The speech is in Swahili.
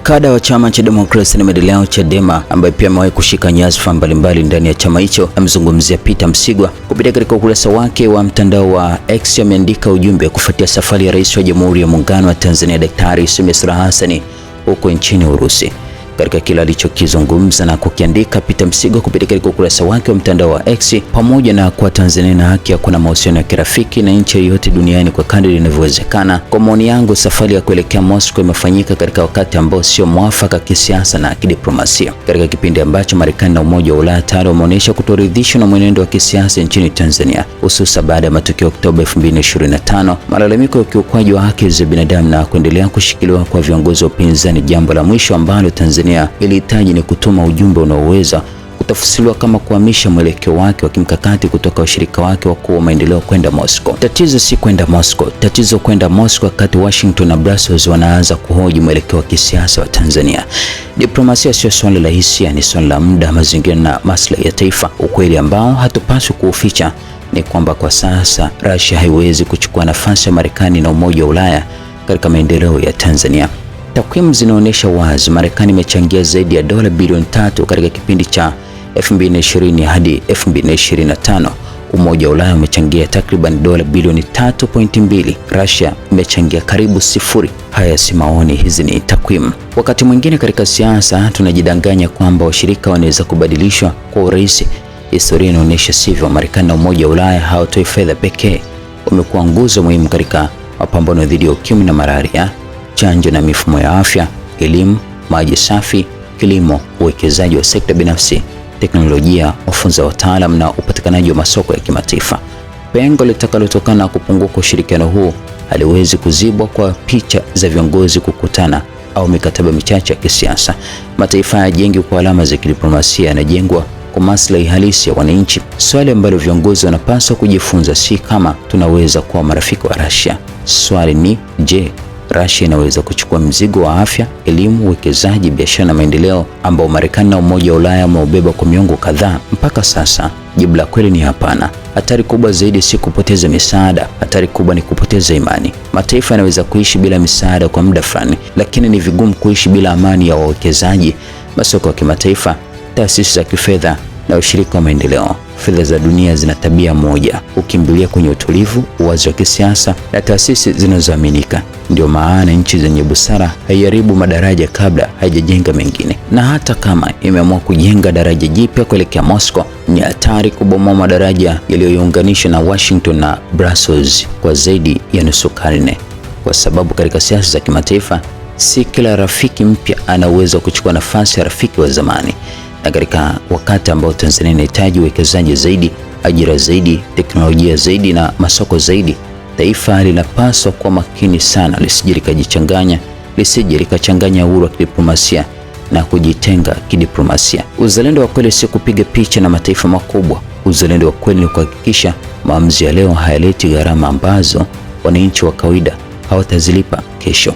Kada wa chama cha Demokrasia na Maendeleo Chadema, ambaye pia amewahi kushika nyadhifa mbalimbali ndani ya chama hicho, amezungumzia Peter Msigwa kupitia katika ukurasa wake wa mtandao wa X. Ameandika ujumbe kufuatia safari ya Rais wa Jamhuri ya Muungano wa Tanzania Daktari Samia Suluhu Hassan huko nchini Urusi. Katika kila alichokizungumza na kukiandika Peter Msigwa kupitia katika ukurasa wake wa mtandao wa X, pamoja na kwa Tanzania na haki ya kuwa na mahusiano ya kirafiki na nchi yoyote duniani kwa kadri inavyowezekana, kwa maoni yangu, safari ya kuelekea Moscow imefanyika katika wakati ambao sio mwafaka kisiasa na kidiplomasia, katika kipindi ambacho Marekani na Umoja wa Ulaya tayari wameonyesha kutoridhishwa na mwenendo wa kisiasa nchini Tanzania, hususan baada ya matukio ya Oktoba 2025, malalamiko ya ukiukwaji wa haki za binadamu na kuendelea kushikiliwa kwa viongozi wa upinzani. Jambo la mwisho ambalo Tanzania ilihitaji ni kutuma ujumbe unaoweza kutafsiriwa kama kuhamisha mwelekeo wake wa kimkakati kutoka washirika wake wakuu wa maendeleo kwenda Moscow. Tatizo si kwenda Moscow, tatizo kwenda Moscow wakati Washington na Brussels wanaanza kuhoji mwelekeo wa kisiasa wa Tanzania. Diplomasia sio swala la hisia, ni swala la muda, mazingira na maslahi ya taifa. Ukweli ambao hatupaswi kuuficha ni kwamba kwa sasa Russia haiwezi kuchukua nafasi ya Marekani na Umoja wa Ulaya katika maendeleo ya Tanzania. Takwimu zinaonyesha wazi Marekani imechangia zaidi ya dola bilioni 3 katika kipindi cha 2020 hadi 2025. Umoja wa Ulaya umechangia takriban dola bilioni 3.2. Russia imechangia karibu sifuri. Haya si maoni, hizi ni takwimu. Wakati mwingine katika siasa tunajidanganya kwamba washirika wanaweza kubadilishwa kwa urahisi. Historia inaonyesha sivyo. Marekani na Umoja wa Ulaya hawatoi fedha pekee, wamekuwa nguzo muhimu katika mapambano dhidi ya ukimwi na malaria, chanjo na mifumo ya afya, elimu, maji safi, kilimo, uwekezaji wa sekta binafsi, teknolojia, mafunzo ya wataalam na upatikanaji wa masoko ya kimataifa. Pengo litakalotokana na kupungua kwa ushirikiano huu haliwezi kuzibwa kwa picha za viongozi kukutana au mikataba michache ya kisiasa. Mataifa hayajengwi kwa alama za kidiplomasia, yanajengwa kwa maslahi halisi ya wananchi. Swali ambalo viongozi wanapaswa kujifunza si kama tunaweza kuwa marafiki wa Russia. Swali ni je, Russia inaweza kuchukua mzigo wa afya, elimu, uwekezaji, biashara na maendeleo ambao Marekani na Umoja wa Ulaya wameubeba kwa miongo kadhaa? Mpaka sasa jibu la kweli ni hapana. Hatari kubwa zaidi si kupoteza misaada, hatari kubwa ni kupoteza imani. Mataifa yanaweza kuishi bila misaada kwa muda fulani, lakini ni vigumu kuishi bila amani ya wawekezaji, masoko ya kimataifa, taasisi za kifedha na ushirika wa maendeleo. Fedha za dunia zina tabia moja: ukimbilia kwenye utulivu, uwazi wa kisiasa na taasisi zinazoaminika. Ndio maana nchi zenye busara haiharibu madaraja kabla haijajenga mengine, na hata kama imeamua kujenga daraja jipya kuelekea Moscow, ni hatari kubomoa madaraja yaliyounganishwa na Washington na Brussels kwa zaidi ya nusu karne, kwa sababu katika siasa za kimataifa si kila rafiki mpya ana uwezo wa kuchukua nafasi ya rafiki wa zamani. Na katika wakati ambao Tanzania inahitaji uwekezaji zaidi, ajira zaidi, teknolojia zaidi na masoko zaidi, taifa linapaswa kuwa makini sana lisije likachanganya uhuru wa kidiplomasia na kujitenga kidiplomasia. Uzalendo wa kweli si kupiga picha na mataifa makubwa. Uzalendo wa kweli ni kuhakikisha maamuzi ya leo hayaleti gharama ambazo wananchi wa kawaida hawatazilipa kesho.